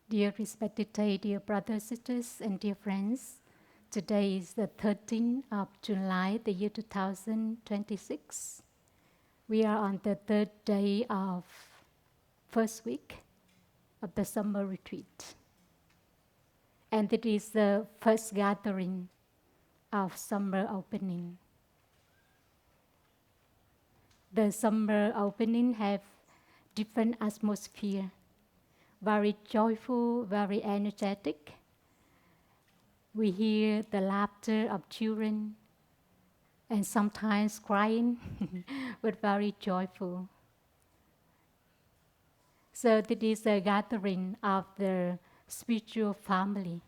Dear respected day, dear brothers, sisters, and dear friends, today is the 13th of July, the year 2026. We are on the third day of first week of the summer retreat. And it is the first gathering of summer opening. The summer opening have different atmosphere, very joyful, very energetic. We hear the laughter of children and sometimes crying, but very joyful. So this is a gathering of the spiritual family.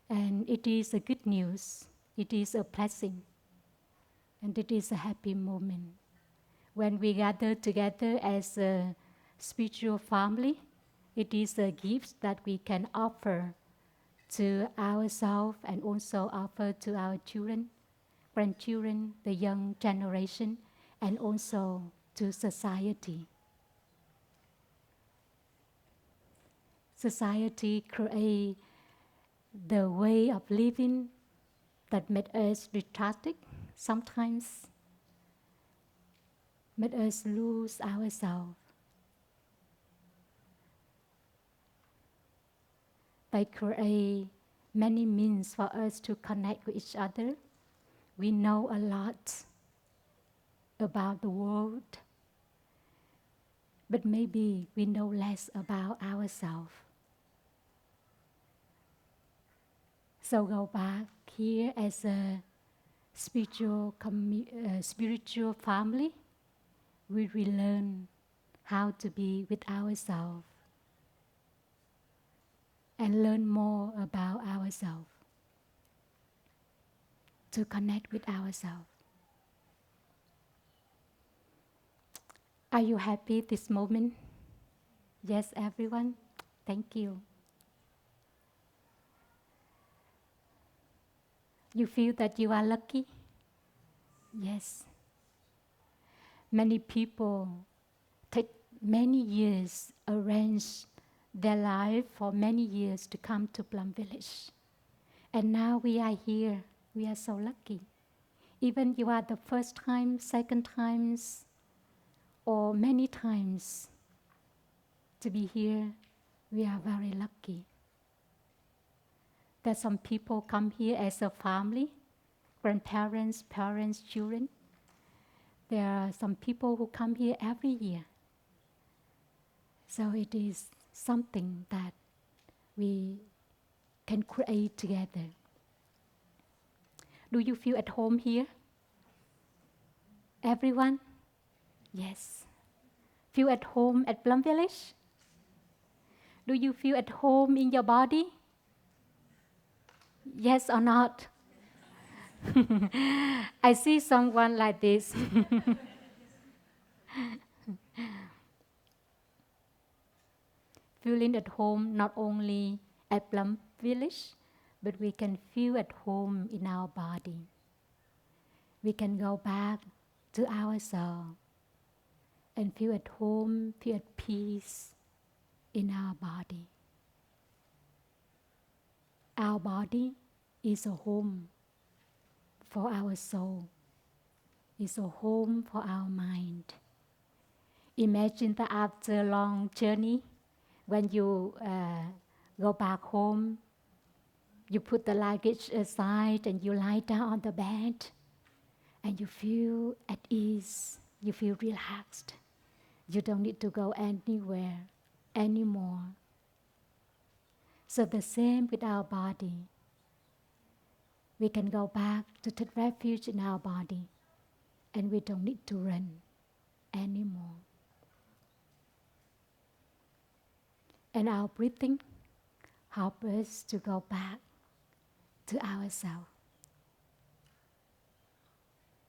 And it is a good news. It is a blessing. And it is a happy moment. When we gather together as a spiritual family, it is a gift that we can offer to ourselves and also offer to our children, grandchildren, the young generation, and also to society. Society creates the way of living that made us lethargic, sometimes made us lose ourselves. They create many means for us to connect with each other. We know a lot about the world, but maybe we know less about ourselves. So go back here as a spiritual family. We relearn how to be with ourselves and learn more about ourselves, to connect with ourselves. Are you happy this moment? Yes, everyone? Thank you. You feel that you are lucky? Yes. Many people take many years, arrange their life for many years to come to Plum Village. And now we are here. We are so lucky. Even you are the first time, second times, or many times to be here, we are very lucky. That some people come here as a family, grandparents, parents, children. There are some people who come here every year. So it is something that we can create together. Do you feel at home here? Everyone? Yes. Feel at home at Plum Village? Do you feel at home in your body? Yes or not? I see someone like this. Feeling at home not only at Plum Village, but we can feel at home in our body. We can go back to ourselves and feel at home, feel at peace in our body. Our body is a home for our soul, is a home for our mind. Imagine that after a long journey, when you go back home, you put the luggage aside and you lie down on the bed and you feel at ease, you feel relaxed. You don't need to go anywhere anymore. So the same with our body. We can go back to take refuge in our body and we don't need to run anymore. And our breathing helps us to go back to ourselves.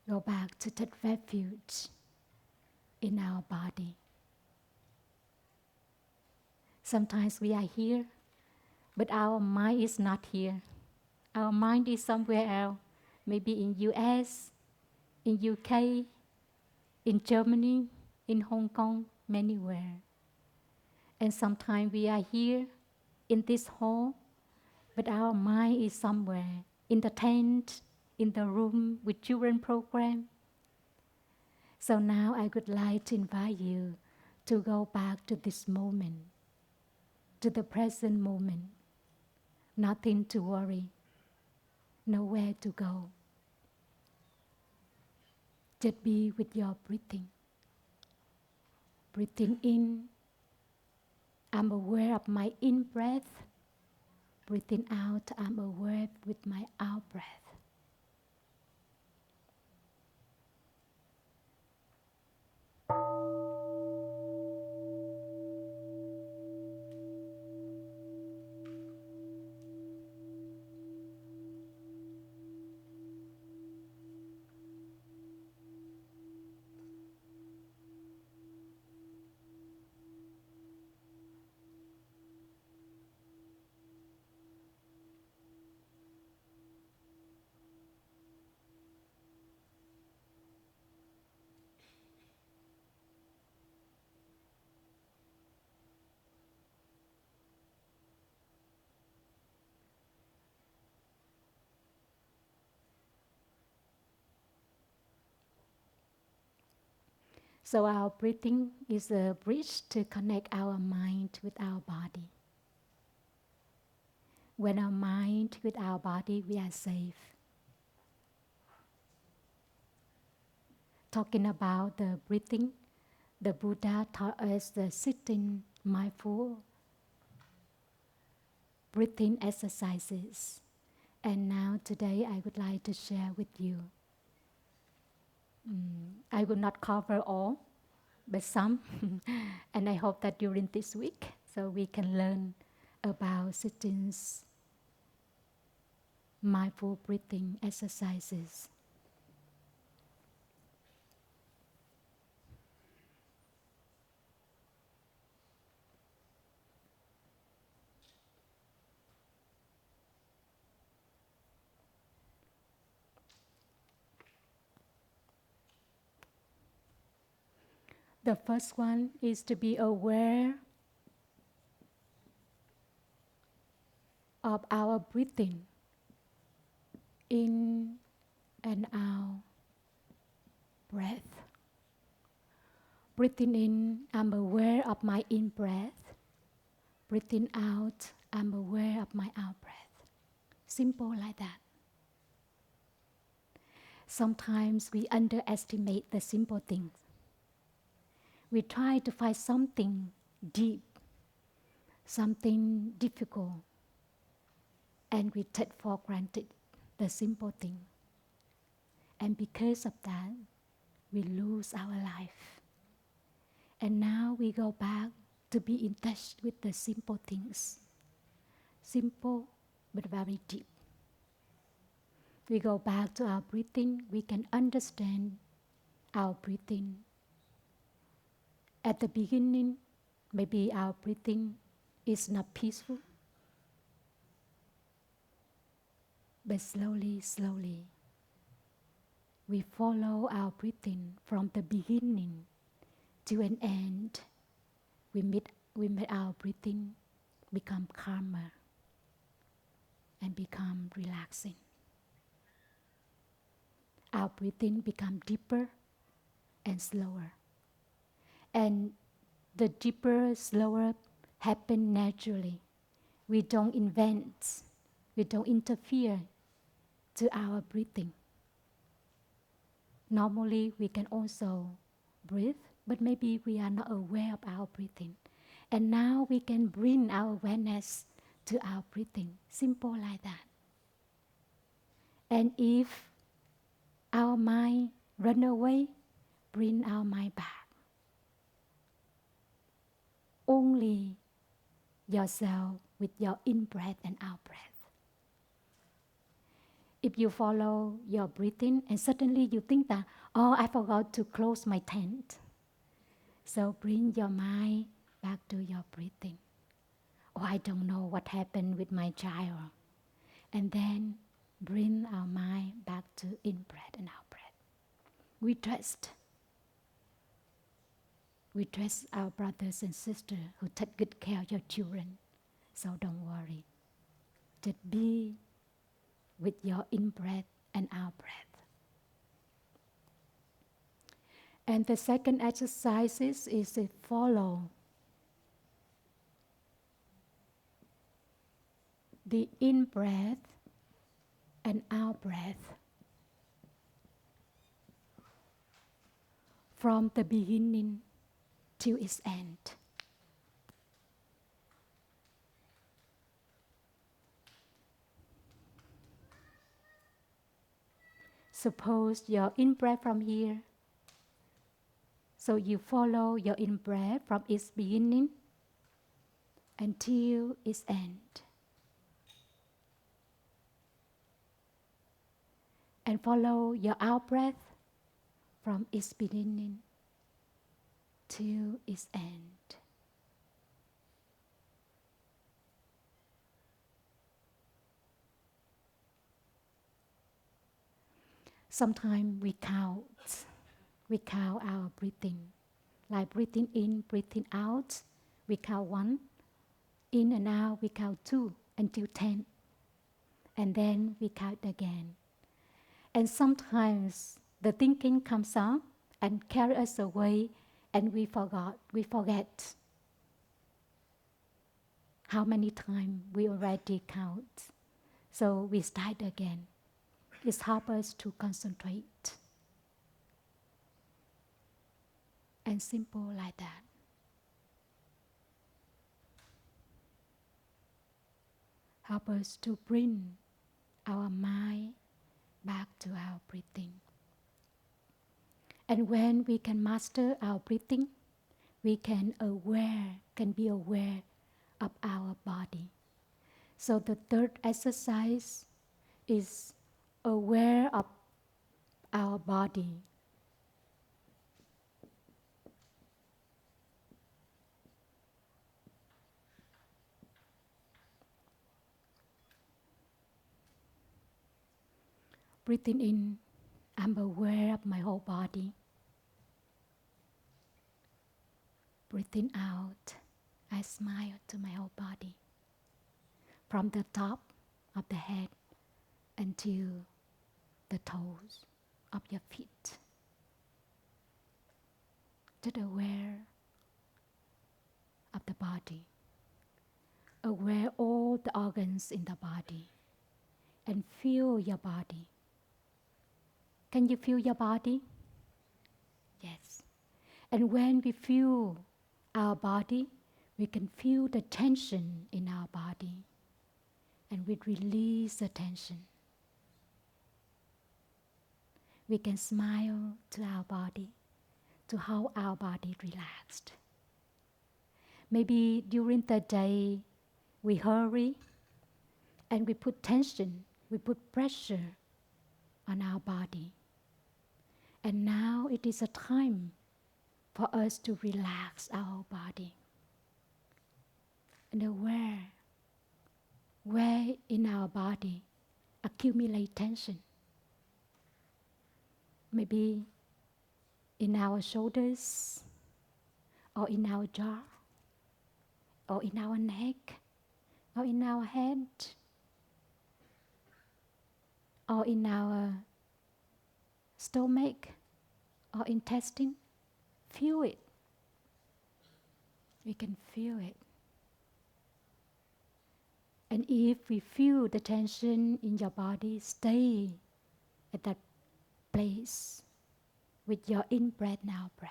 Go back to take refuge in our body. Sometimes we are here, but our mind is not here. Our mind is somewhere else, maybe in US, in UK, in Germany, in Hong Kong, anywhere. And sometimes we are here, in this hall, but our mind is somewhere in the tent, in the room with children program. So now I would like to invite you to go back to this moment, to the present moment. Nothing to worry, nowhere to go. Just be with your breathing. Breathing in, I'm aware of my in breath. Breathing out, I'm aware with my out breath. So our breathing is a bridge to connect our mind with our body. When our mind with our body, we are safe. Talking about the breathing, the Buddha taught us the sitting mindful breathing exercises. And now today I would like to share with you. I will not cover all, but some. And I hope that during this week, so we can learn about sitting's mindful breathing exercises. The first one is to be aware of our breathing in and out breath. Breathing in, I'm aware of my in breath. Breathing out, I'm aware of my out breath. Simple like that. Sometimes we underestimate the simple things. We try to find something deep, something difficult, and we take for granted the simple thing. And because of that, we lose our life. And now we go back to be in touch with the simple things. Simple, but very deep. We go back to our breathing, we can understand our breathing. At the beginning, maybe our breathing is not peaceful. But slowly, slowly, we follow our breathing from the beginning to an end. We make our breathing become calmer and become relaxing. Our breathing become deeper and slower. And the deeper, slower happen naturally. We don't invent, we don't interfere to our breathing. Normally, we can also breathe, but maybe we are not aware of our breathing. And now we can bring our awareness to our breathing, simple like that. And if our mind run away, bring our mind back. Only yourself with your in-breath and out-breath. If you follow your breathing and suddenly you think that, oh, I forgot to close my tent. So bring your mind back to your breathing. Oh, I don't know what happened with my child. And then bring our mind back to in-breath and out-breath. We trust our brothers and sisters who take good care of your children. So don't worry. Just be with your in-breath and out-breath. And the second exercise is to follow the in-breath and out-breath from the beginning till its end. Suppose your in-breath from here. So you follow your in-breath from its beginning until its end. And follow your out-breath from its beginning to its end. Sometimes we count our breathing. Like breathing in, breathing out, we count 1. In and out, we count 2 until 10. And then we count again. And sometimes the thinking comes up and carry us away, and we forget how many times we already count. So we start again. It helps us to concentrate. And simple like that. Help us to bring our mind back to our breathing. And when we can master our breathing, we can be aware of our body. So the third exercise is aware of our body. Breathing in, I'm aware of my whole body. Breathing out, I smile to my whole body. From the top of the head until the toes of your feet. Just aware of the body. Aware all the organs in the body. And feel your body. Can you feel your body? Yes. And when we feel our body, we can feel the tension in our body. And we release the tension. We can smile to our body, to how our body relaxed. Maybe during the day, we hurry and we put tension, we put pressure on our body. And now it is a time for us to relax our body. And aware where in our body accumulate tension. Maybe in our shoulders, or in our jaw, or in our neck, or in our head, or in our stomach, or intestine. Feel it. We can feel it. And if we feel the tension in your body, stay at that place with your in-breath and out-breath.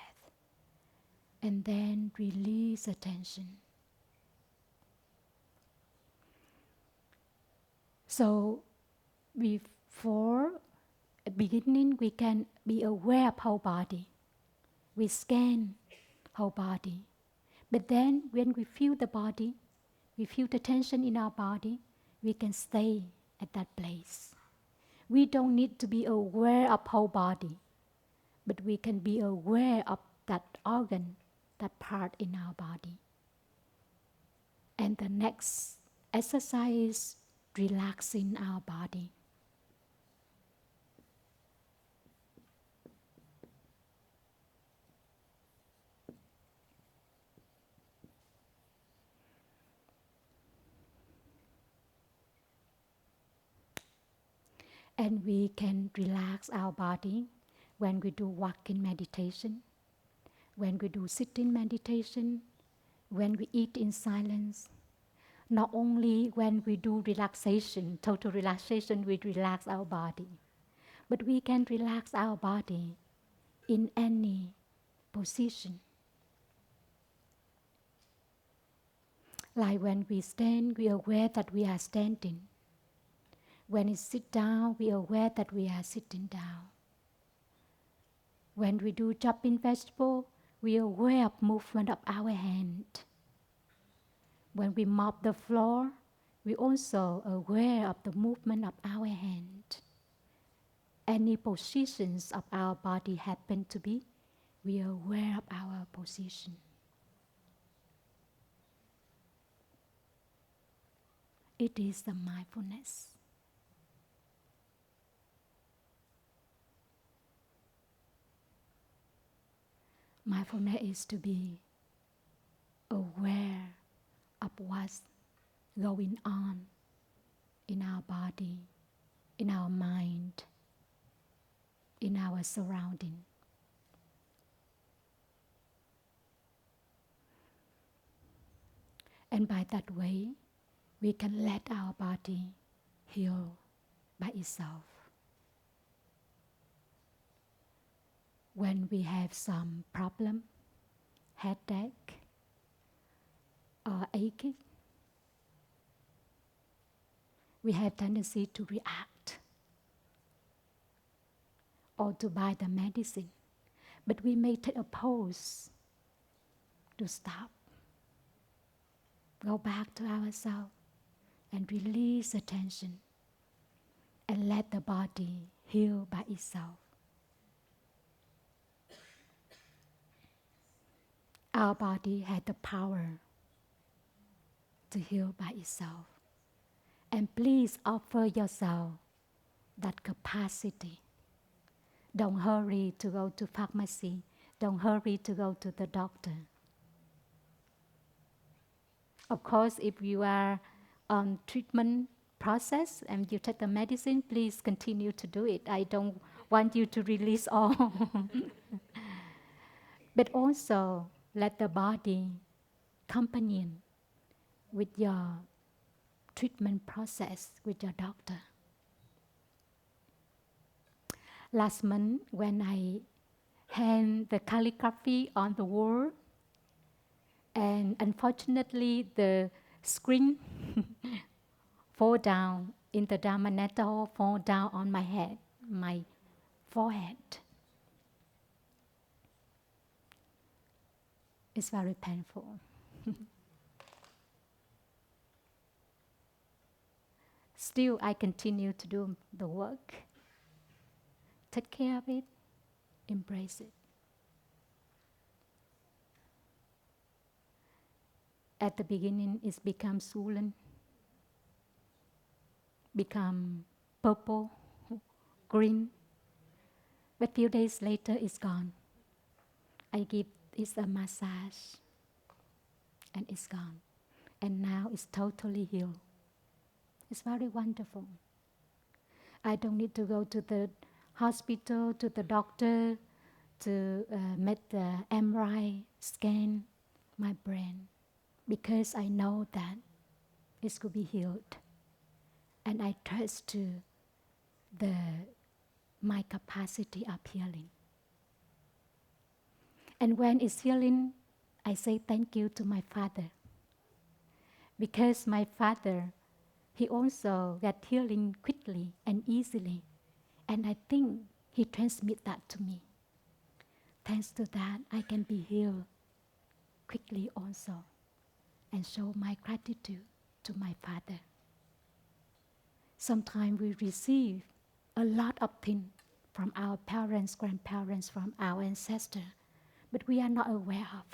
And then release the tension. So before beginning, we can be aware of whole body. We scan whole body. But then when we feel the body, we feel the tension in our body, we can stay at that place. We don't need to be aware of whole body, but we can be aware of that organ, that part in our body. And the next exercise, relaxing our body. And we can relax our body when we do walking meditation, when we do sitting meditation, when we eat in silence. Not only when we do relaxation, total relaxation, we relax our body, but we can relax our body in any position. Like when we stand, we are aware that we are standing. When we sit down, we are aware that we are sitting down. When we do chopping vegetable, we are aware of movement of our hand. When we mop the floor, we also are aware of the movement of our hand. Any positions of our body happen to be, we are aware of our position. It is the mindfulness. Mindfulness is to be aware of what's going on in our body, in our mind, in our surrounding. And by that way, we can let our body heal by itself. When we have some problem, headache, or aching, we have tendency to react or to buy the medicine. But we may take a pause to stop, go back to ourselves and release the tension and let the body heal by itself. Our body has the power to heal by itself. And please offer yourself that capacity. Don't hurry to go to pharmacy. Don't hurry to go to the doctor. Of course, if you are on treatment process and you take the medicine, please continue to do it. I don't want you to release all. But also let the body companion with your treatment process with your doctor. Last month, when I hang the calligraphy on the wall, and unfortunately the screen fall down in the Dharma nettle, fall down on my head, my forehead. It's very painful. Still, I continue to do the work. Take care of it, embrace it. At the beginning, it becomes swollen, become purple, green. But few days later, it's gone. I give it a massage, and it's gone. And now it's totally healed. It's very wonderful. I don't need to go to the hospital, to the doctor, to make the MRI scan my brain, because I know that it could be healed. And I trust to my capacity of healing. And when it's healing, I say thank you to my father. Because my father, he also got healing quickly and easily. And I think he transmits that to me. Thanks to that, I can be healed quickly also, and show my gratitude to my father. Sometimes we receive a lot of things from our parents, grandparents, from our ancestors, but we are not aware of.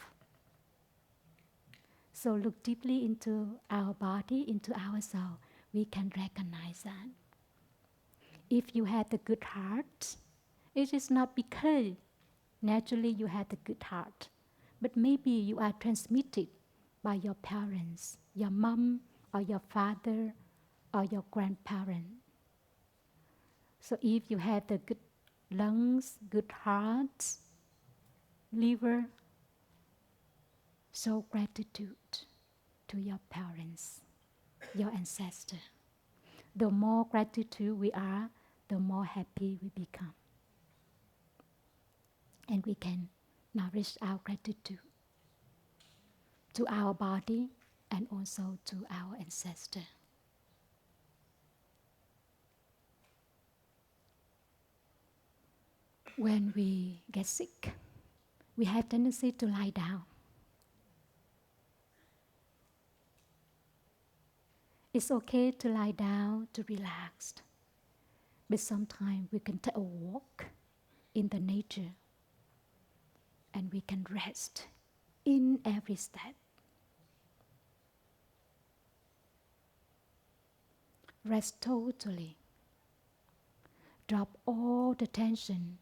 So look deeply into our body, into our soul. We can recognize that. If you had a good heart, it is not because naturally you had a good heart, but maybe you are transmitted by your parents, your mom or your father or your grandparent. So if you have the good lungs, good heart, liver, show gratitude to your parents, your ancestor. The more gratitude we are, the more happy we become. And we can nourish our gratitude to our body and also to our ancestor. When we get sick, we have tendency to lie down. It's okay to lie down, to relax. But sometimes we can take a walk in the nature and we can rest in every step. Rest totally. Drop all the tension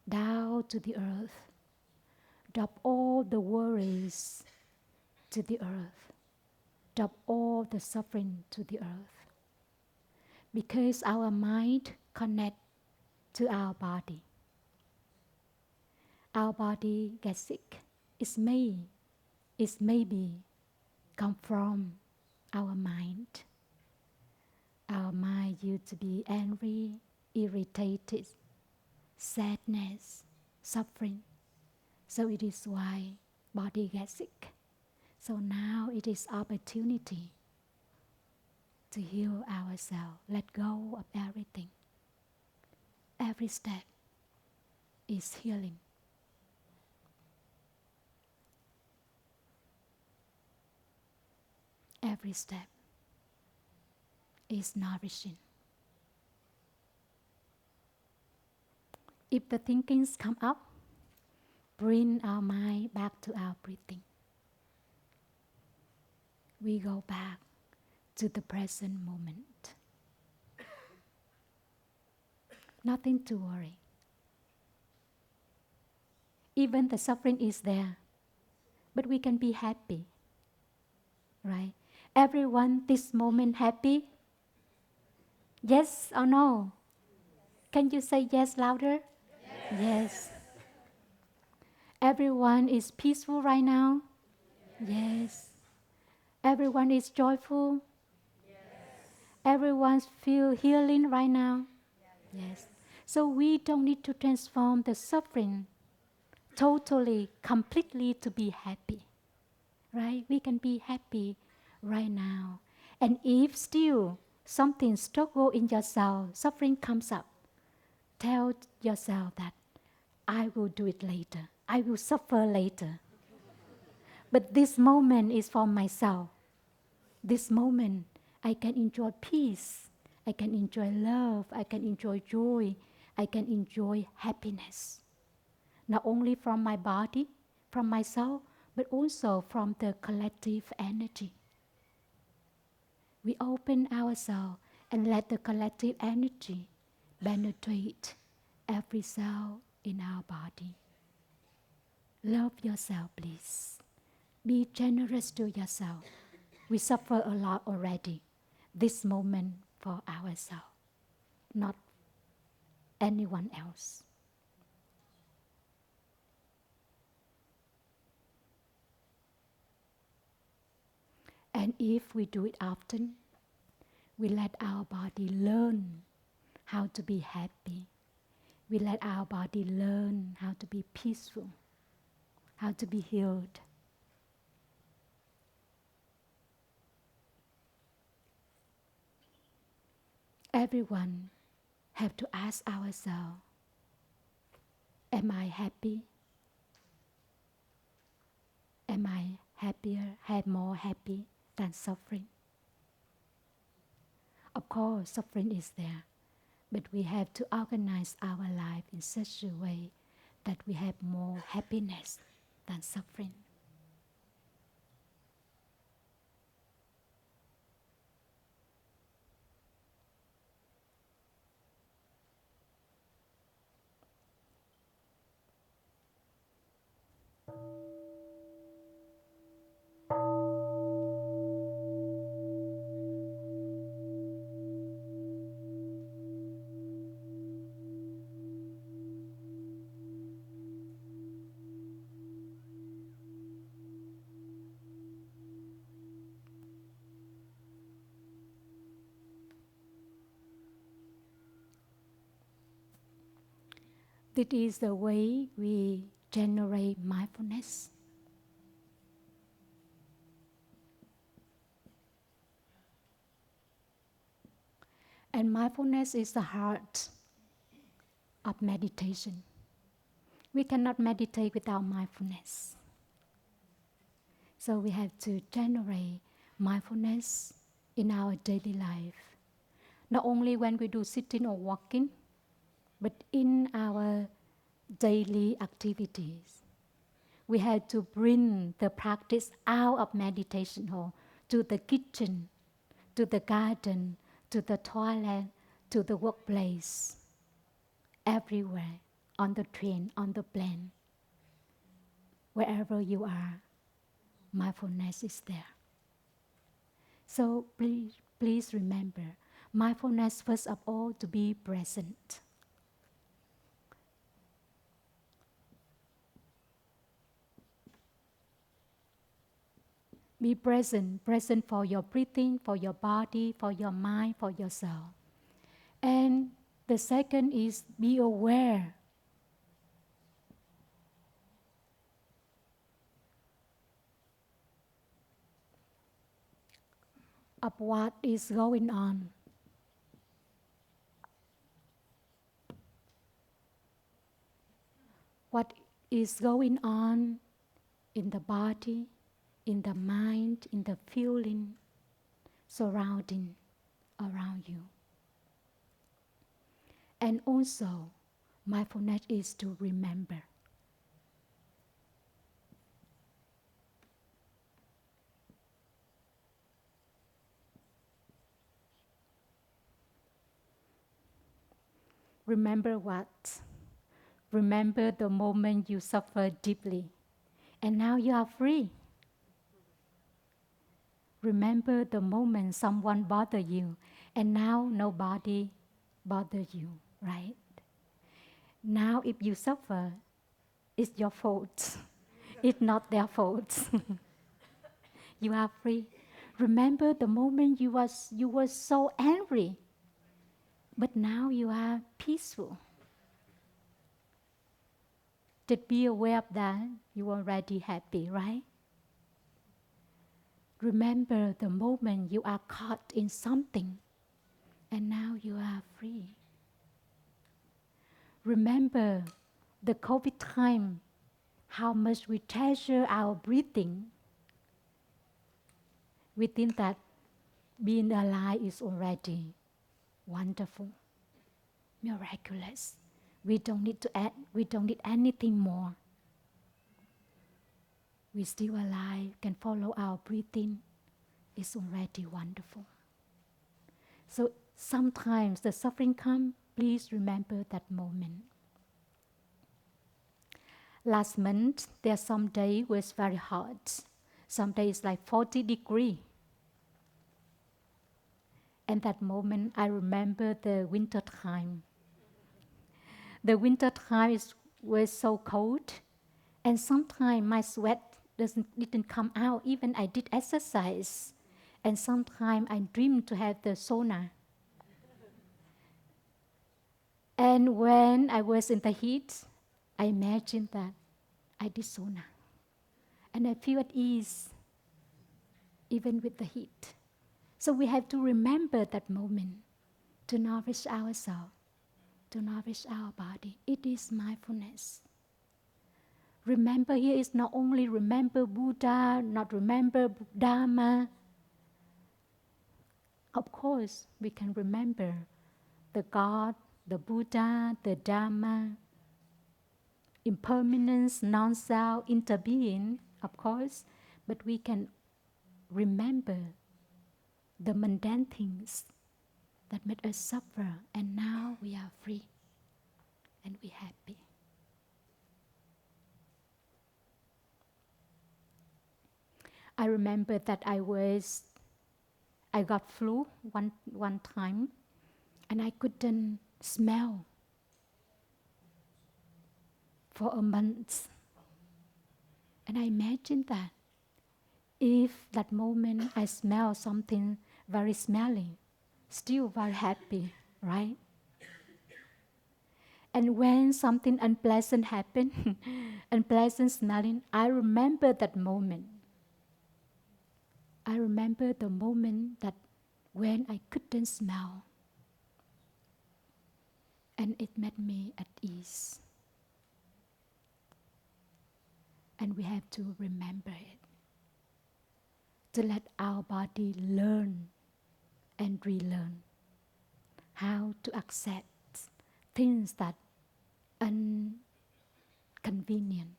down to the earth. Drop all the worries to the earth. Drop all the suffering to the earth. Because our mind connects to our body. Our body gets sick. It maybe come from our mind. Our mind used to be angry, irritated, sadness, suffering. So it is why body gets sick. So now it is opportunity to heal ourselves, let go of everything. Every step is healing. Every step is nourishing. If the thinkings come up, bring our mind back to our breathing. We go back to the present moment. Nothing to worry. Even the suffering is there, but we can be happy, right? Everyone this moment happy? Yes or no? Can you say yes louder? Yes. Everyone is peaceful right now? Yes. Everyone is joyful? Everyone feel healing right now? Yes. So we don't need to transform the suffering totally, completely to be happy. Right? We can be happy right now. And if still something struggle in yourself, suffering comes up, tell yourself that I will do it later. I will suffer later. But this moment is for myself. This moment, I can enjoy peace. I can enjoy love. I can enjoy joy. I can enjoy happiness. Not only from my body, from myself, but also from the collective energy. We open ourselves and let the collective energy penetrate every cell in our body. Love yourself, please. Be generous to yourself. We suffer a lot already. This moment for ourselves, not anyone else. And if we do it often, we let our body learn how to be happy. We let our body learn how to be peaceful, how to be healed. Everyone have to ask ourselves, am I happy? Am I happier, more happy than suffering? Of course, suffering is there, but we have to organize our life in such a way that we have more happiness than suffering. This is the way we generate mindfulness. And mindfulness is the heart of meditation. We cannot meditate without mindfulness. So we have to generate mindfulness in our daily life. Not only when we do sitting or walking, but in our daily activities. We have to bring the practice out of meditation hall to the kitchen, to the garden, to the toilet, to the workplace, everywhere, on the train, on the plane. Wherever you are, mindfulness is there. So please remember, mindfulness first of all to be present. Be present, present for your breathing, for your body, for your mind, for yourself. And the second is be aware. Of what is going on. What is going on in the body, in the mind, in the feeling surrounding around you. And also, mindfulness is to remember. Remember what? Remember the moment you suffered deeply, and now you are free. Remember the moment someone bothered you, and now nobody bothers you, right? Now if you suffer, it's your fault. It's not their fault. You are free. Remember the moment you were so angry, but now you are peaceful. Just be aware of that. You are already happy, right? Remember the moment you are caught in something, and now you are free. Remember the COVID time, how much we treasure our breathing. We think that being alive is already wonderful, miraculous. We don't need anything more. We're still alive, can follow our breathing. It's already wonderful. So sometimes the suffering comes, please remember that moment. Last month, there some day was very hot. Some days like 40 degrees. And that moment, I remember the winter time. The winter time was so cold, and sometimes my sweat didn't come out. Even I did exercise, and sometimes I dreamed to have the sauna. And when I was in the heat, I imagined that I did sauna, and I feel at ease, even with the heat. So we have to remember that moment to nourish ourselves, to nourish our body. It is mindfulness. Remember here is not only remember Buddha, not remember Dharma. Of course, we can remember the God, the Buddha, the Dharma, impermanence, non-self, interbeing, of course, but we can remember the mundane things that made us suffer, and now we are free and we're happy. I remember that I got flu one time, and I couldn't smell for a month. And I imagined that if that moment I smell something very smelly, still very happy, right? And when something unpleasant happened, unpleasant smelling, I remember that moment. I remember the moment that when I couldn't smell, and it made me at ease. And we have to remember it, to let our body learn and relearn how to accept things that inconvenient,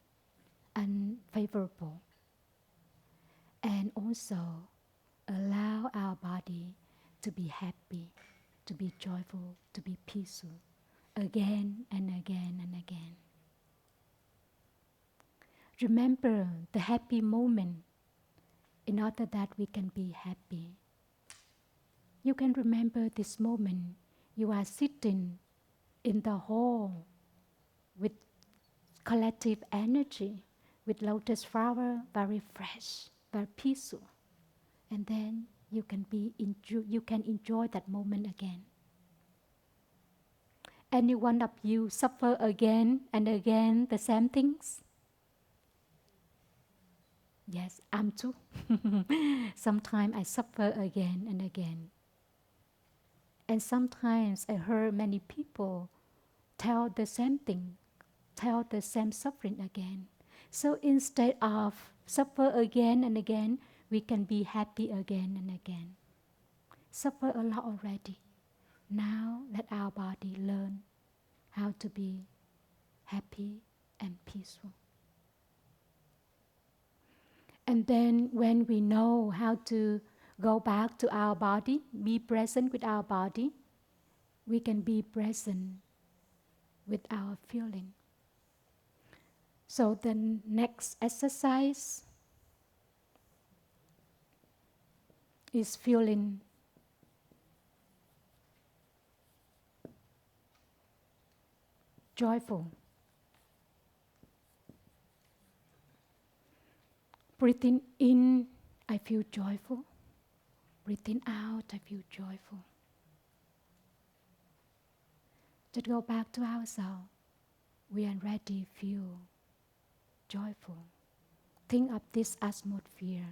unfavorable, and also allow our body to be happy, to be joyful, to be peaceful, again and again and again. Remember the happy moment in order that we can be happy. You can remember this moment. You are sitting in the hall with collective energy, with lotus flower, very fresh, very peaceful. And then you can enjoy that moment again. Any one of you suffer again and again the same things? Yes, I'm too. Sometimes I suffer again and again. And sometimes I heard many people tell the same thing, tell the same suffering again. So instead of suffer again and again, we can be happy again and again. Suffer a lot already. Now let our body learn how to be happy and peaceful. And then when we know how to go back to our body, be present with our body, we can be present with our feeling. So the next exercise is feeling joyful. Breathing in, I feel joyful. Breathing out, I feel joyful. Just go back to ourselves. We already feel joyful. Think of this atmosphere.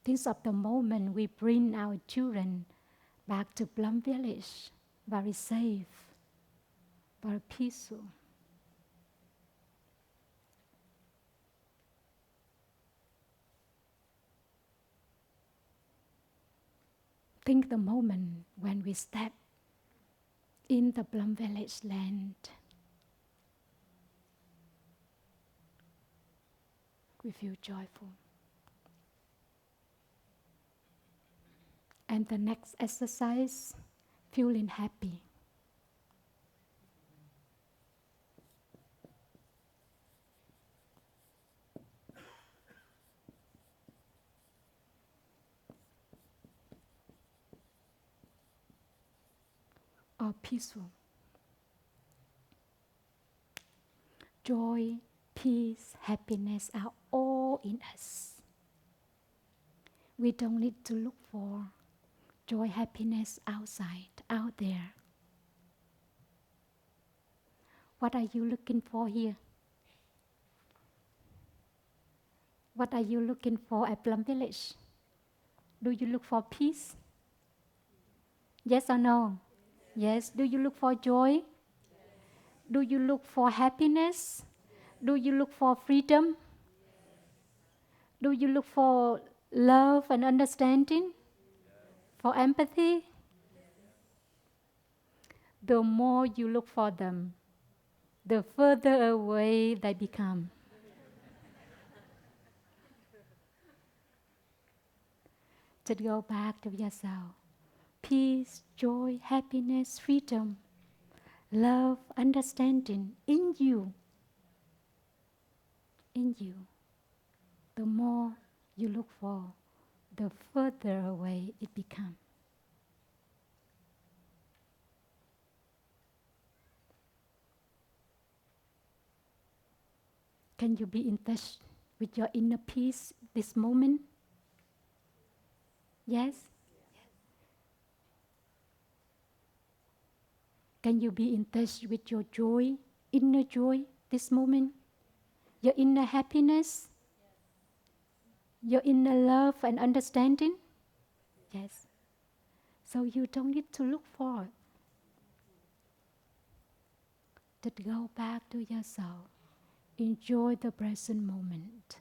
Think of the moment we bring our children back to Plum village, very safe, very peaceful. Think the moment when we step in the Plum village land. We feel joyful. And the next exercise, feeling happy. Or peaceful. Joy, peace, happiness are all in us. We don't need to look for joy, happiness outside, out there. What are you looking for here? What are you looking for at Plum Village? Do you look for peace? Yes or no? Yes. Do you look for joy? Do you look for happiness? Do you look for freedom? Do you look for love and understanding? For empathy? The more you look for them, the further away they become. Just go back to yourself. Peace, joy, happiness, freedom, love, understanding in you. In you. The more you look for, the further away it becomes. Can you be in touch with your inner peace this moment? Yes? Can you be in touch with your joy inner joy this moment, your inner happiness, your inner love and understanding? Yes. So you don't need to look for it. Just go back to yourself. Enjoy the present moment.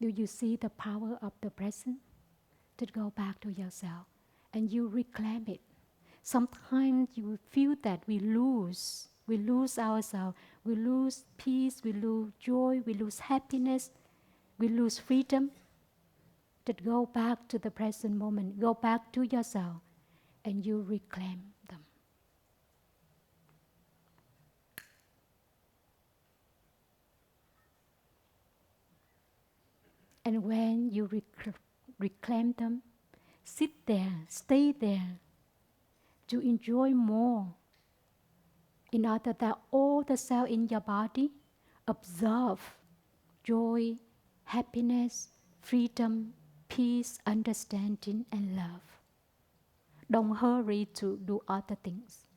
Do you see the power of the present? Just go back to yourself and you reclaim it. Sometimes you feel that we lose ourselves, we lose peace, we lose joy, we lose happiness, we lose freedom. Just go back to the present moment, go back to yourself, and you reclaim them. And when you reclaim them, sit there, stay there, to enjoy more, in order that all the cells in your body absorb joy, happiness, freedom, peace, understanding, and love. Don't hurry to do other things.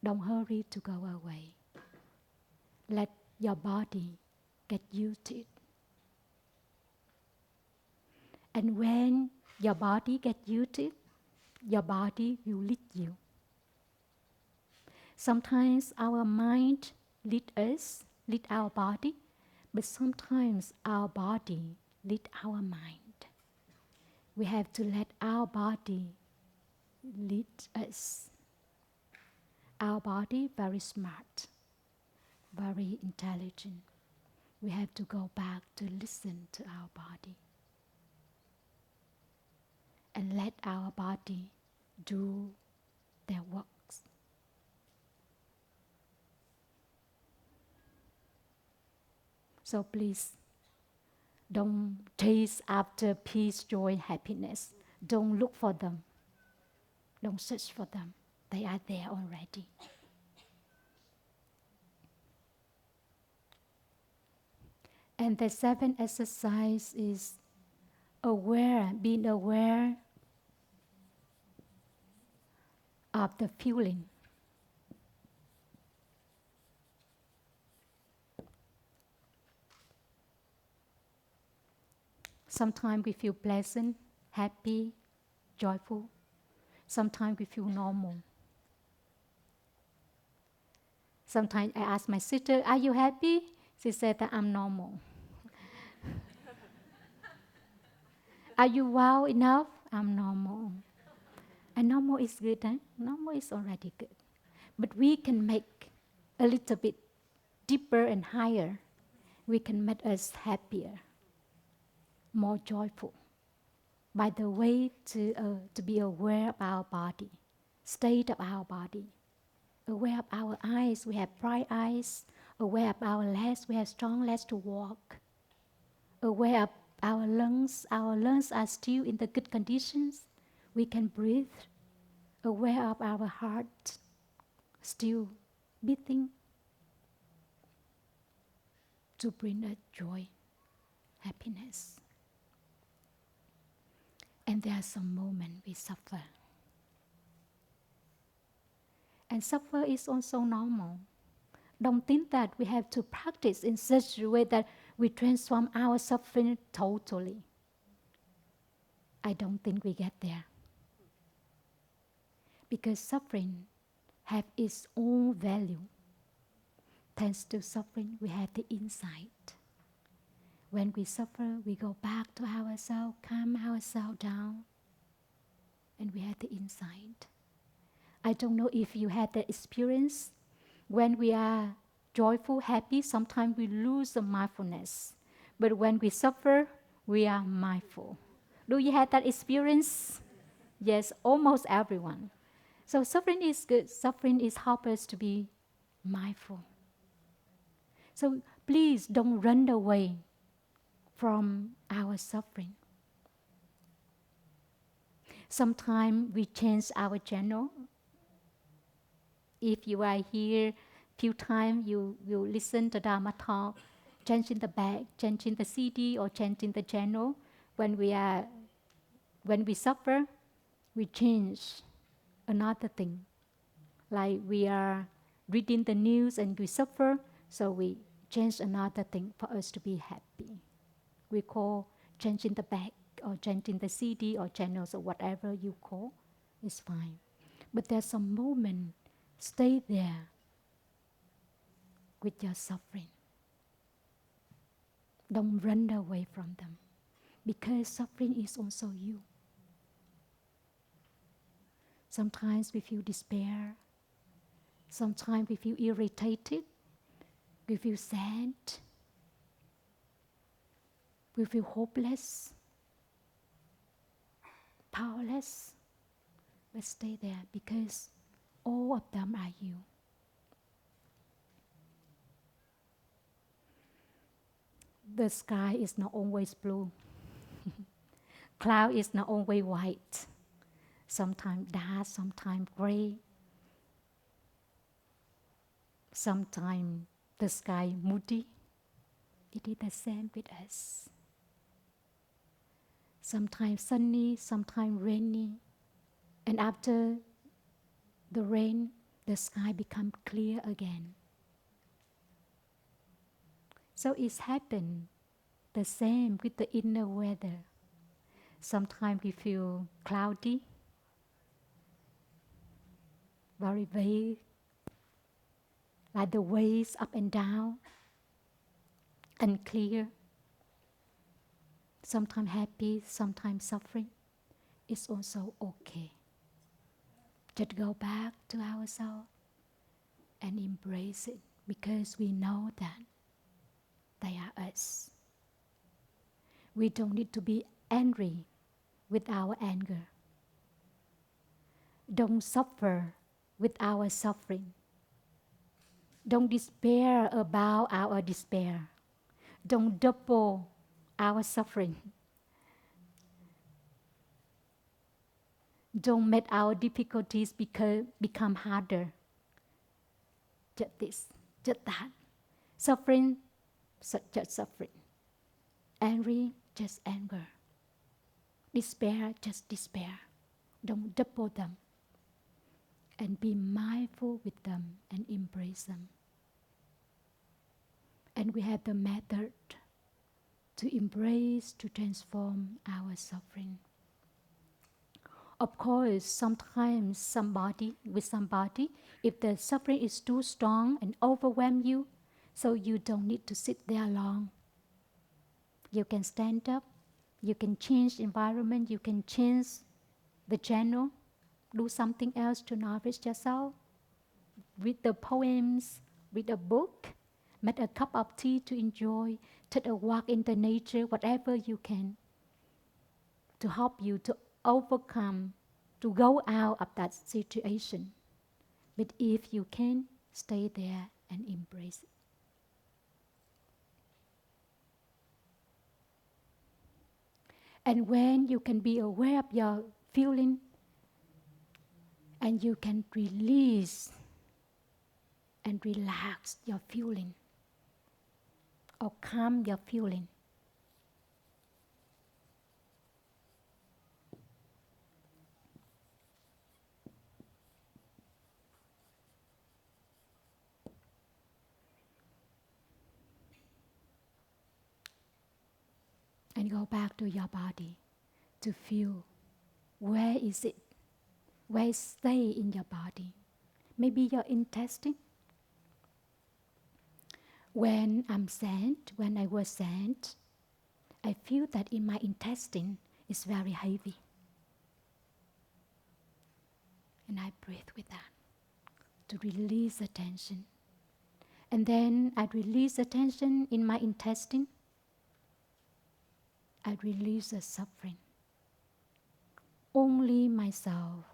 Don't hurry to go away. Let your body get used to it. And when your body gets used to it, your body will lead you. Sometimes our mind leads us, lead our body, but sometimes our body leads our mind. We have to let our body lead us. Our body very smart, very intelligent. We have to go back to listen to our body. And let our body do their works. So please, don't chase after peace, joy, happiness. Don't look for them. Don't search for them. They are there already. And the seventh exercise is being aware of the feeling. Sometimes we feel pleasant, happy, joyful. Sometimes we feel normal. Sometimes I ask my sister, "Are you happy?" She said that I'm normal. "Are you wow enough?" I'm normal. And normal is good, eh? Normal is already good. But we can make a little bit deeper and higher. We can make us happier, more joyful, by the way to be aware of our body, state of our body, aware of our eyes. We have bright eyes. Aware of our legs. We have strong legs to walk. Aware of our lungs. Our lungs are still in the good conditions. We can breathe. Aware of our heart, still beating, to bring us joy, happiness. And there are some moments we suffer. And suffer is also normal. Don't think that we have to practice in such a way that we transform our suffering totally. I don't think we get there. Because suffering has its own value. Thanks to suffering, we have the insight. When we suffer, we go back to ourselves, calm ourselves down, and we have the insight. I don't know if you had that experience. When we are joyful, happy, sometimes we lose the mindfulness. But when we suffer, we are mindful. Do you have that experience? Yes, almost everyone. So suffering is good. Suffering is help us to be mindful. So please don't run away from our suffering. Sometimes we change our channel. If you are here few times, you will listen to Dharma talk, changing the bag, changing the CD, or changing the channel. When we suffer, we change another thing. Like we are reading the news and we suffer, so we change another thing for us to be happy. We call changing the back or changing the CD or channels or whatever you call is fine. But there's a moment, stay there with your suffering. Don't run away from them, because suffering is also you. Sometimes we feel despair. Sometimes we feel irritated. We feel sad. We feel hopeless, powerless. But stay there, because all of them are you. The sky is not always blue. Cloud is not always white. Sometimes dark, sometimes gray. Sometimes the sky moody. It is the same with us. Sometimes sunny, sometimes rainy. And after the rain, the sky becomes clear again. So it's happened the same with the inner weather. Sometimes we feel cloudy, very vague, like the waves up and down, unclear. Sometimes happy, sometimes suffering. It's also okay. Just go back to ourselves and embrace it, because we know that they are us. We don't need to be angry with our anger. Don't suffer with our suffering. Don't despair about our despair. Don't double our suffering. Don't make our difficulties become harder. Just this, just that. Suffering, just suffering. Angry, just anger. Despair, just despair. Don't double them. And be mindful with them and embrace them. And we have the method to embrace, to transform our suffering. Of course, sometimes with somebody, if the suffering is too strong and overwhelm you, so you don't need to sit there long. You can stand up, you can change environment, you can change the channel, do something else to nourish yourself. Read the poems, read a book, make a cup of tea to enjoy, take a walk in the nature, whatever you can, to help you to overcome, to go out of that situation. But if you can, stay there and embrace it. And when you can be aware of your feeling, and you can release and relax your feeling, or calm your feeling, and go back to your body to feel where is it, where stay in your body. Maybe your intestine. When I was sad, I feel that in my intestine is very heavy. And I breathe with that to release the tension. And then I release the tension in my intestine. I release the suffering. Only myself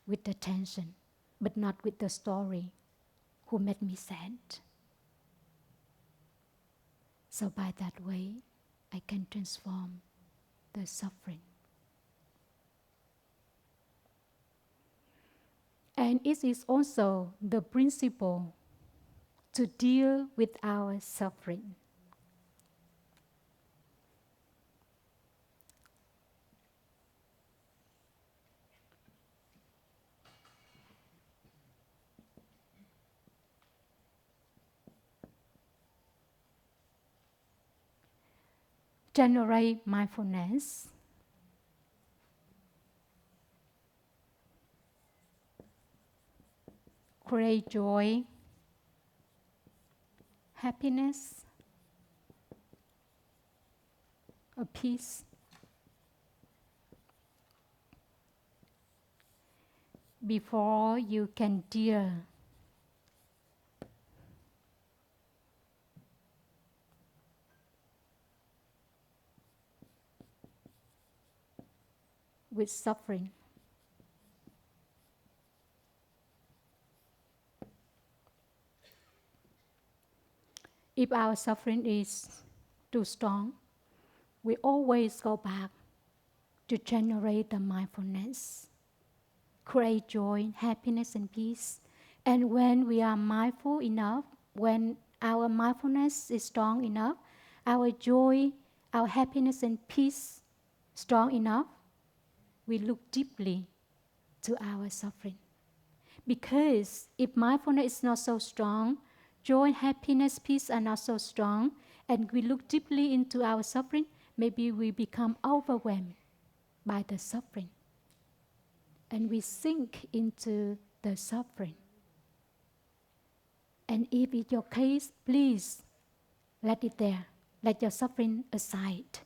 with the tension, but not with the story who made me sad. So by that way, I can transform the suffering. And it is also the principle to deal with our suffering. generate mindfulness. Create joy, happiness, or peace. Before you can deal with suffering. If our suffering is too strong, we always go back to generate the mindfulness, create joy, happiness, and peace. And when we are mindful enough, when our mindfulness is strong enough, our joy, our happiness, and peace strong enough, we look deeply to our suffering. Because if mindfulness is not so strong, joy, happiness, peace are not so strong, and we look deeply into our suffering, maybe we become overwhelmed by the suffering. And we sink into the suffering. And if it's your case, please let it there. Let your suffering aside.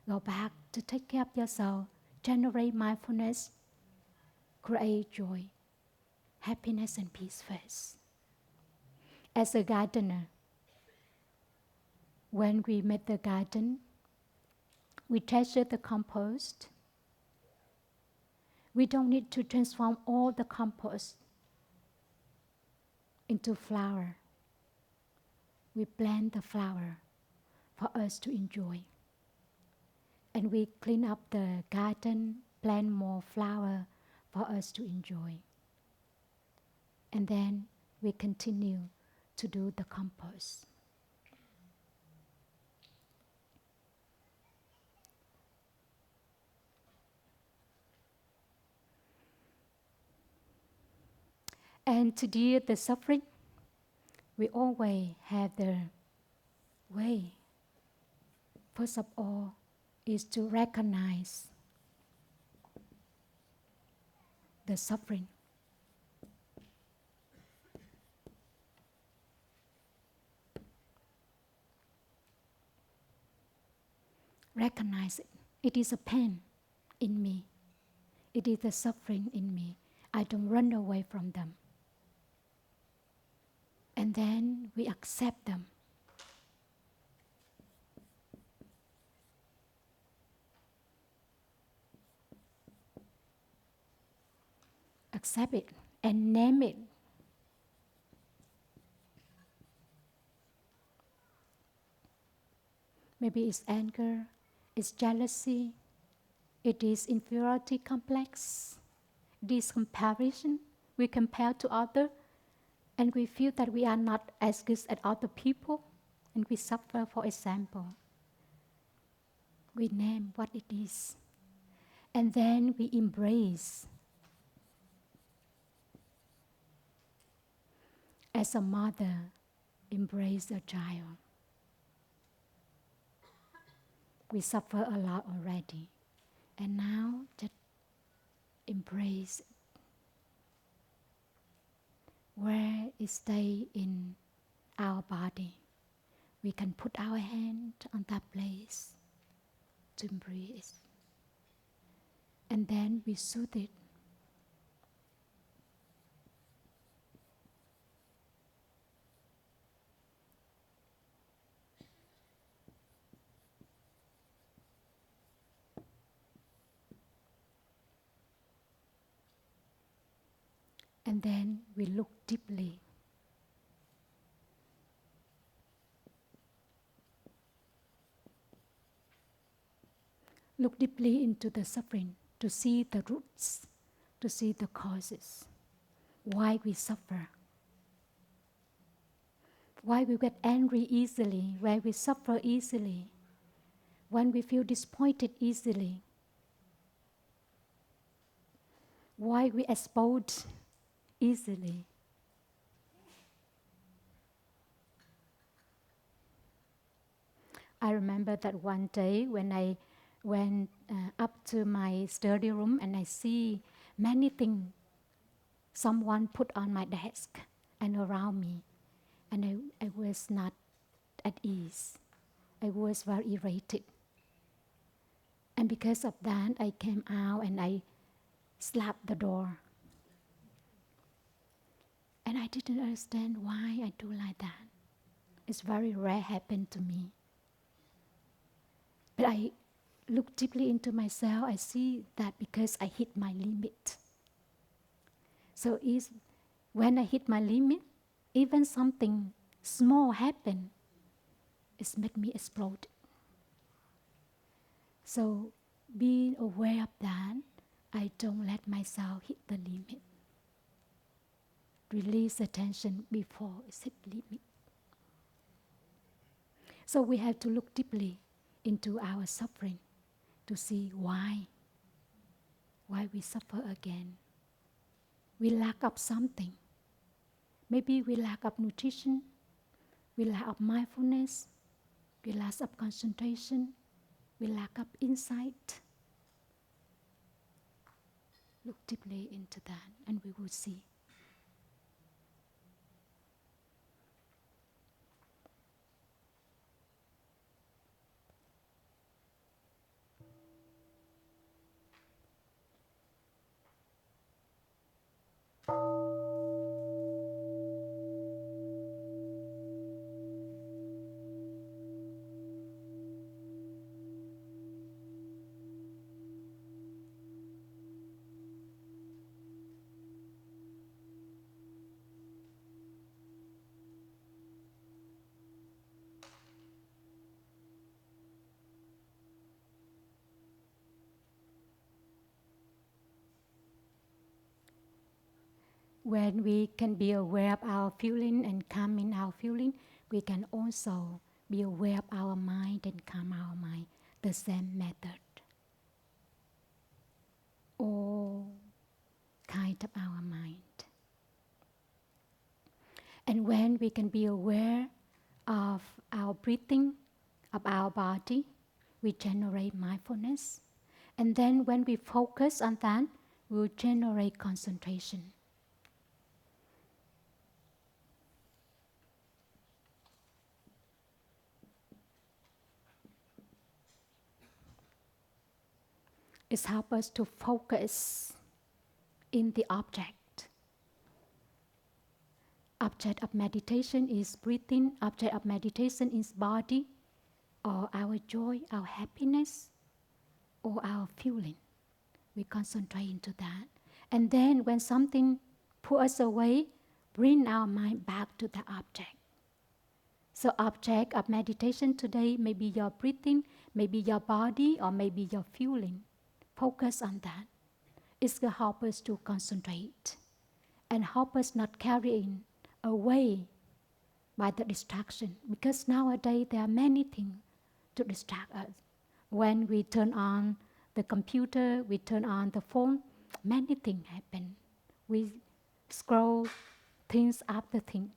Go back to take care of yourself. Generate mindfulness. Create joy, happiness, and peace first. As a gardener, when we make the garden, we treasure the compost. We don't need to transform all the compost into flower. We plant the flower for us to enjoy. And we clean up the garden, plant more flower for us to enjoy. And then we continue to do the compost. And to deal with the suffering, we always have the way. First of all, is to recognize the suffering. Recognize it. It is a pain in me. It is a suffering in me. I don't run away from them. And then we accept them. Accept it and name it. Maybe it's anger, it's jealousy, it is inferiority complex, it is comparison. We compare to others and we feel that we are not as good as other people and we suffer, for example. We name what it is. And then we embrace. As a mother, embrace a child. We suffer a lot already. And now just embrace it. Where it stays in our body, we can put our hand on that place to embrace. And then we soothe it. And then we look deeply. Look deeply into the suffering to see the roots, to see the causes. Why we suffer. Why we get angry easily, why we suffer easily, when we feel disappointed easily. Why we explode easily. I remember that one day when I went up to my study room and I see many things someone put on my desk and around me, and I was not at ease. I was very irritated. And because of that, I came out and I slapped the door. And I didn't understand why I do like that. It's very rare happen to me. But I look deeply into myself, I see that because I hit my limit. So when I hit my limit, even something small happen, it's made me explode. So being aware of that, I don't let myself hit the limit. Release the tension before it hit limit. So we have to look deeply into our suffering to see why we suffer again. We lack of something. Maybe we lack of nutrition, we lack of mindfulness, we lack of concentration, we lack of insight. Look deeply into that and we will see. When we can be aware of our feeling and calm in our feeling, we can also be aware of our mind and calm our mind. The same method. All kind of our mind. And when we can be aware of our breathing, of our body, we generate mindfulness. And then when we focus on that, we will generate concentration. It helps us to focus in the object. Object of meditation is breathing, object of meditation is body, or our joy, our happiness, or our feeling. We concentrate into that. And then when something pulls us away, bring our mind back to the object. So object of meditation today may be your breathing, maybe your body, or maybe your feeling. Focus on that. It's going to help us to concentrate and help us not carrying away by the distraction. Because nowadays there are many things to distract us. When we turn on the computer, we turn on the phone, many things happen. We scroll things after things.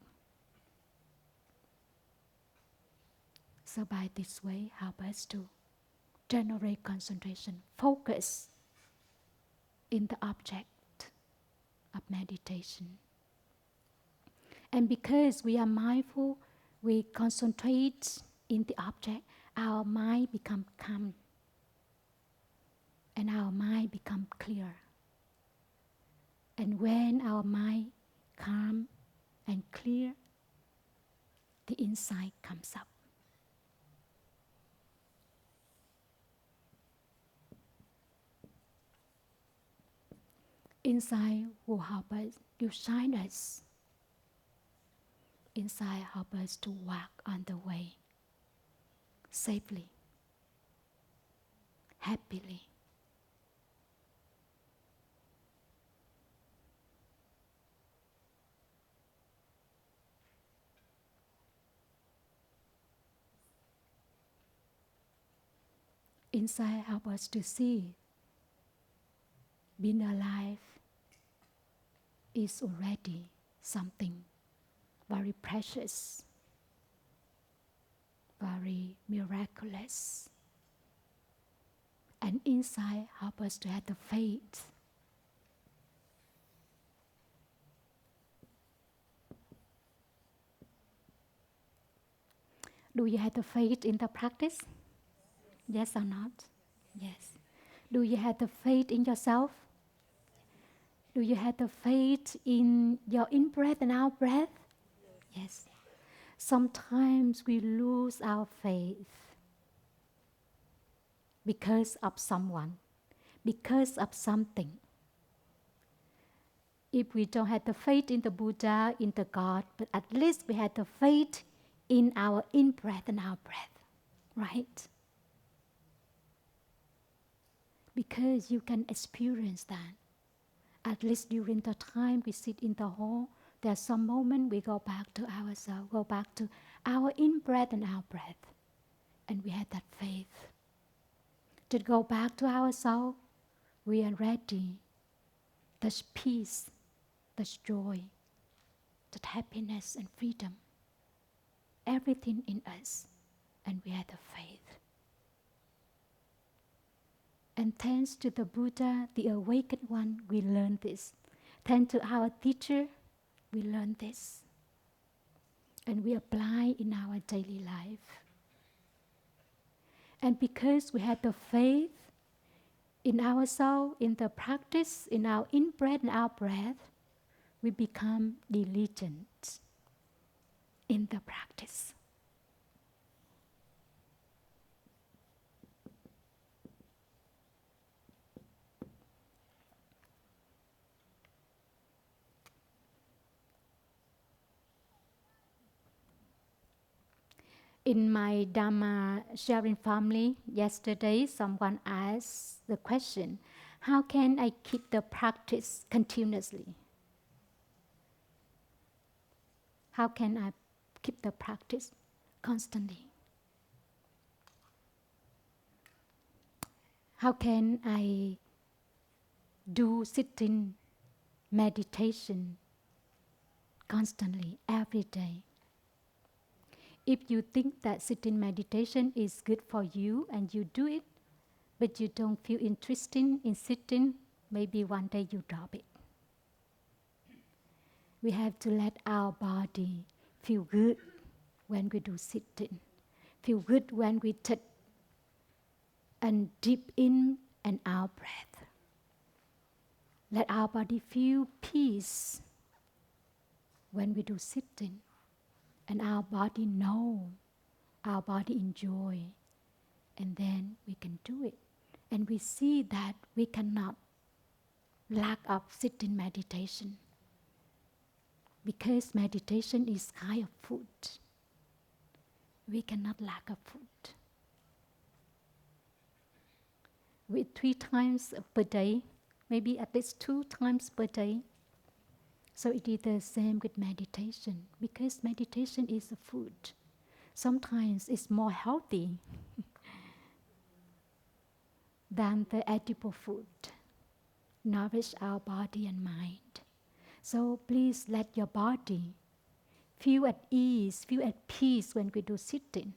So by this way, help us to generate concentration, focus in the object of meditation. And because we are mindful, we concentrate in the object, our mind becomes calm. And our mind becomes clear. And when our mind calm and clear, the insight comes up. Insight will help us, will shine us. Insight help us to walk on the way safely, happily. Insight help us to see being alive is already something very precious. very miraculous. And inside, help us to have the faith. Do you have the faith in the practice? Yes or not? Yes. Do you have the faith in yourself? Do you have the faith in your in-breath and out-breath? Yes. Sometimes we lose our faith because of someone, because of something. If we don't have the faith in the Buddha, in the God, but at least we have the faith in our in-breath and out-breath, right? Because you can experience that. At least during the time we sit in the hall, there's some moment we go back to ourselves, go back to our in-breath and out-breath. And we have that faith. To go back to ourselves, we are ready. There's peace, there's joy, there's happiness and freedom. Everything in us. And we have the faith. And thanks to the Buddha, the awakened one, we learn this. Thanks to our teacher, we learn this. And we apply in our daily life. And because we have the faith in our soul, in the practice, in our in-breath and out-breath, we become diligent in the practice. In my Dharma sharing family, yesterday someone asked the question, how can I keep the practice continuously? How can I keep the practice constantly? How can I do sitting meditation constantly, every day? If you think that sitting meditation is good for you and you do it, but you don't feel interested in sitting, maybe one day you drop it. We have to let our body feel good when we do sitting, feel good when we take a deep in and out breath. Let our body feel peace when we do sitting. And our body know, our body enjoy, and then we can do it. And we see that we cannot lack of sitting meditation, because meditation is kind of food. We cannot lack of food. We eat 3 times per day, maybe at least 2 times per day. So it is the same with meditation, because meditation is a food. Sometimes it's more healthy than the edible food. Nourish our body and mind. So please let your body feel at ease, feel at peace when we do sitting.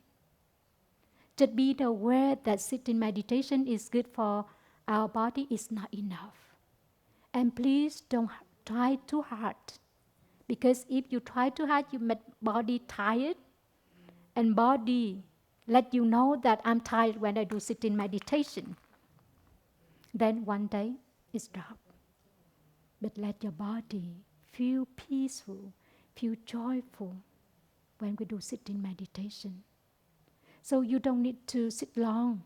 Just be aware that sitting meditation is good for our body is not enough. And please don't try too hard. Because if you try too hard, you make body tired. And body let you know that I'm tired when I do sitting meditation. Then one day it's dropped. But let your body feel peaceful, feel joyful when we do sitting meditation. So you don't need to sit long.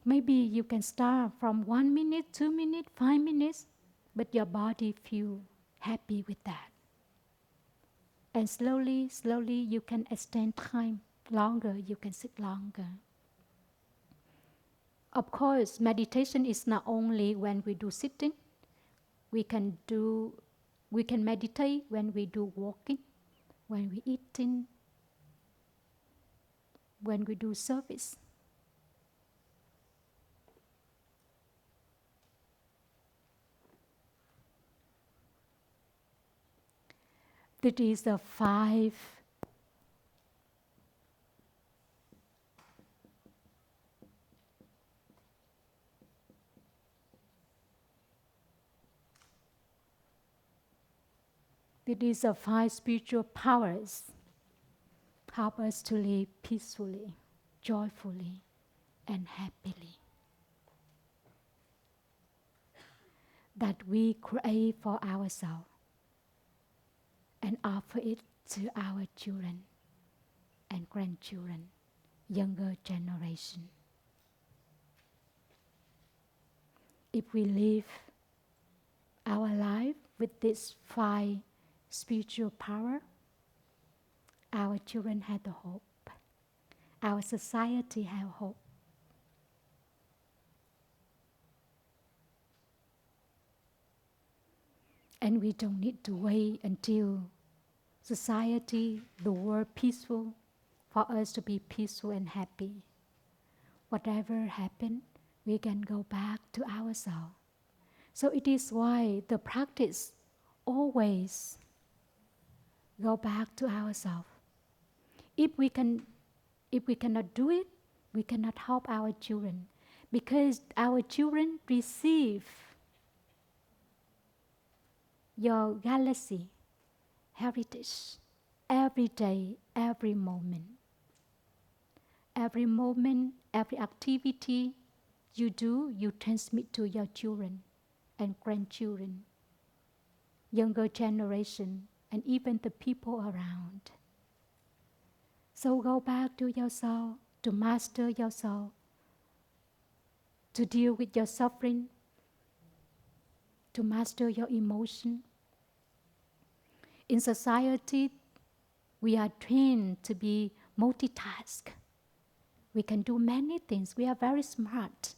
Maybe you can start from 1 minute, 2 minutes, 5 minutes, but your body feel happy with that. And slowly, slowly you can extend time longer, you can sit longer. Of course, meditation is not only when we do sitting. We can meditate when we do walking, when we eating, when we do service. That is the 5 These are 5 spiritual powers help us to live peacefully, joyfully, and happily. That we create for ourselves and offer it to our children and grandchildren, younger generation. If we live our life with this 5 spiritual power, our children have the hope. Our society have hope. And we don't need to wait until society, the world peaceful, for us to be peaceful and happy. Whatever happened, we can go back to ourselves. So it is why the practice always go back to ourselves. If we cannot do it, we cannot help our children, because our children receive your galaxy heritage every day, every moment. Every moment, every activity you do, you transmit to your children and grandchildren, younger generation, and even the people around. So go back to yourself, to master yourself, to deal with your suffering, to master your emotion. In society, we are trained to be multitask. We can do many things. We are very smart,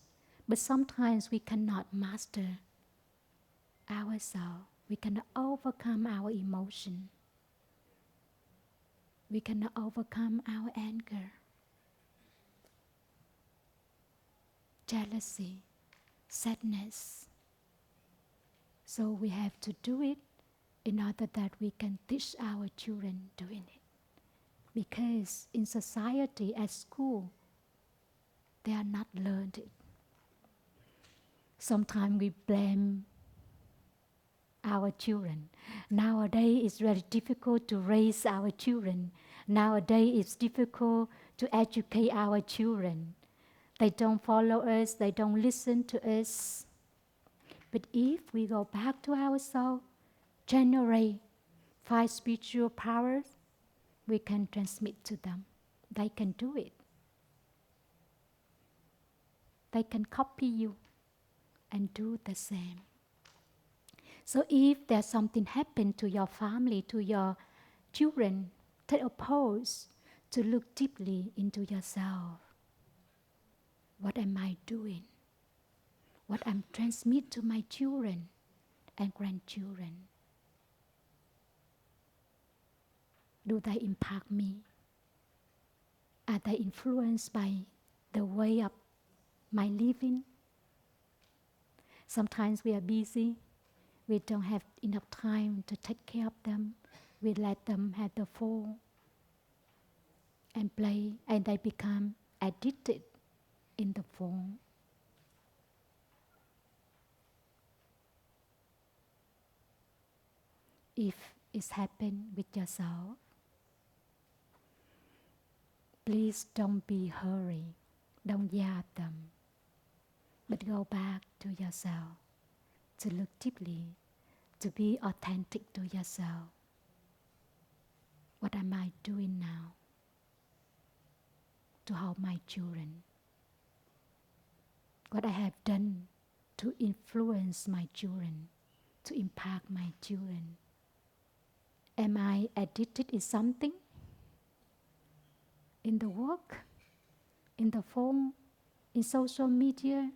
but sometimes we cannot master ourselves. We cannot overcome our emotion. We cannot overcome our anger, jealousy, sadness. So we have to do it in order that we can teach our children doing it. Because in society, at school, they are not learned it. Sometimes we blame our children. Nowadays, it's very difficult to raise our children. Nowadays, it's difficult to educate our children. They don't follow us, they don't listen to us. But if we go back to ourselves, generate 5 spiritual powers, we can transmit to them. They can do it. They can copy you and do the same. So if there's something happen to your family, to your children, take a pause to look deeply into yourself. What am I doing? What I'm transmit to my children and grandchildren? Do they impact me? Are they influenced by the way of my living? Sometimes we are busy. We don't have enough time to take care of them. We let them have the phone and play, and they become addicted in the phone. If it's happened with yourself, please don't be hurry. Don't yell at them. But go back to yourself, to look deeply, to be authentic to yourself. What am I doing now to help my children? What I have done to influence my children, to impact my children? Am I addicted in something? In the work? In the phone? In social media?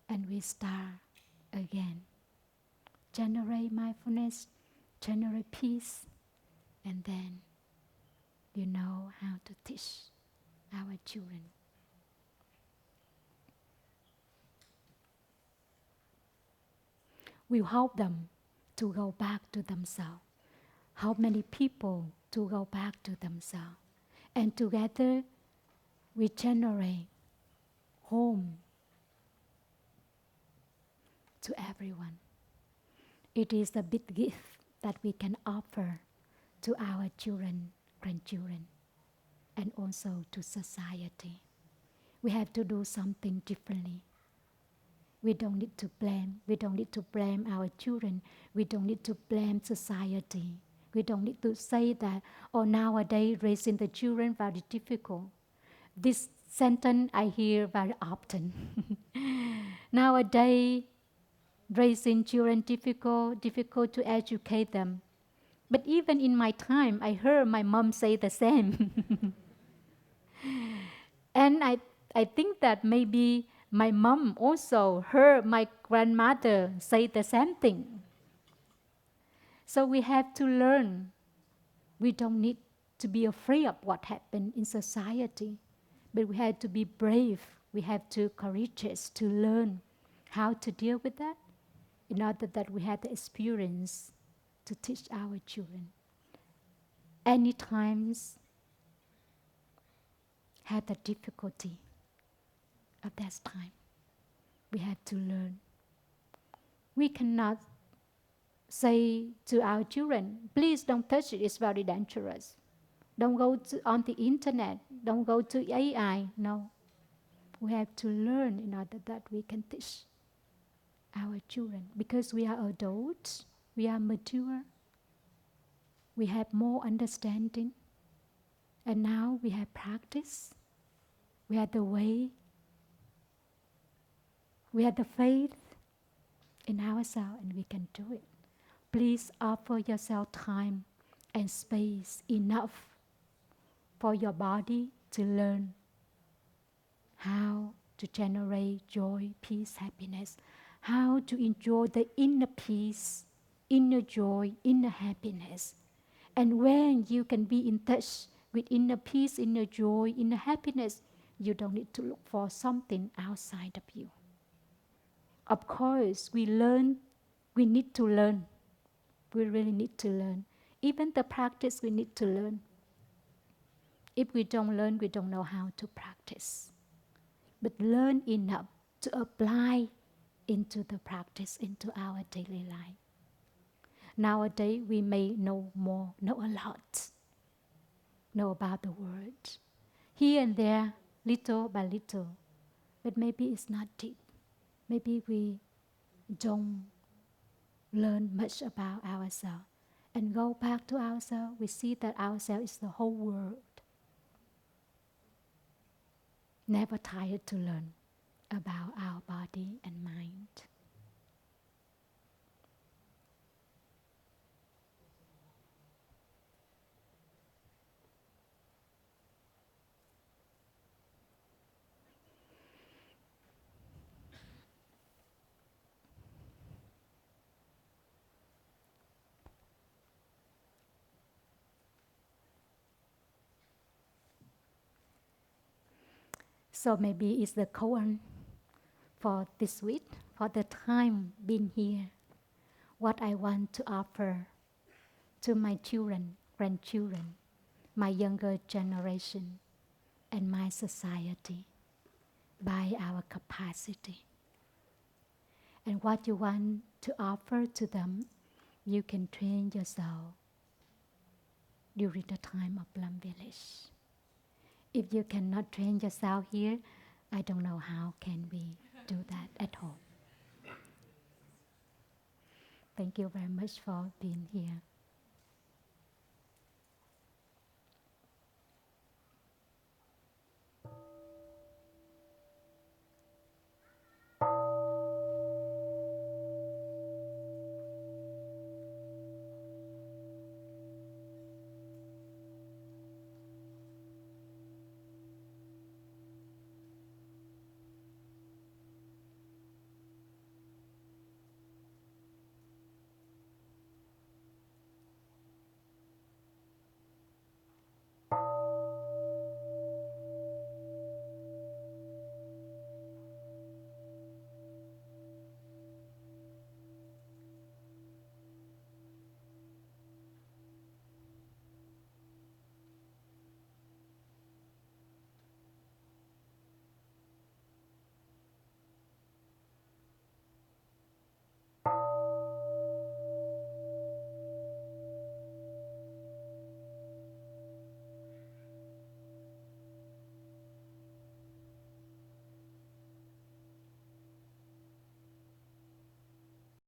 And we start again. Generate mindfulness, generate peace, and then you know how to teach our children. We help them to go back to themselves. How many people to go back to themselves? And together we generate home to everyone. It is a big gift that we can offer to our children, grandchildren, and also to society. We have to do something differently. We don't need to blame. We don't need to blame our children. We don't need to blame society. We don't need to say that, oh, nowadays raising the children very difficult. This sentence I hear very often. Nowadays, raising children difficult to educate them. But even in my time, I heard my mom say the same. And I think that maybe my mom also heard my grandmother say the same thing. So we have to learn. We don't need to be afraid of what happened in society, but we have to be brave. We have to courageous to learn how to deal with that in order that we have the experience to teach our children. Any times had the difficulty of that time. We have to learn. We cannot say to our children, please don't touch it, it's very dangerous. Don't go on the internet, don't go to AI. No. We have to learn in order that we can teach our children. Because we are adults, we are mature, we have more understanding. And now we have practice, we have the way, we have the faith in ourselves, and we can do it. Please offer yourself time and space enough for your body to learn how to generate joy, peace, happiness, how to enjoy the inner peace, inner joy, inner happiness. And when you can be in touch with inner peace, inner joy, inner happiness, you don't need to look for something outside of you. Of course, we need to learn. We really need to learn. Even the practice, we need to learn. If we don't learn, we don't know how to practice. But learn enough to apply into the practice, into our daily life. Nowadays, we may know a lot, know about the world. Here and there, little by little, but maybe it's not deep. Maybe we don't learn much about ourselves. And go back to ourselves, we see that ourselves is the whole world. Never tired to learn about our body and mind. So maybe it's the koan for this week, for the time being here. What I want to offer to my children, grandchildren, my younger generation, and my society by our capacity. And what you want to offer to them, you can train yourself during the time of Plum Village. If you cannot train yourself here, I don't know how can we do that at home. Thank you very much for being here.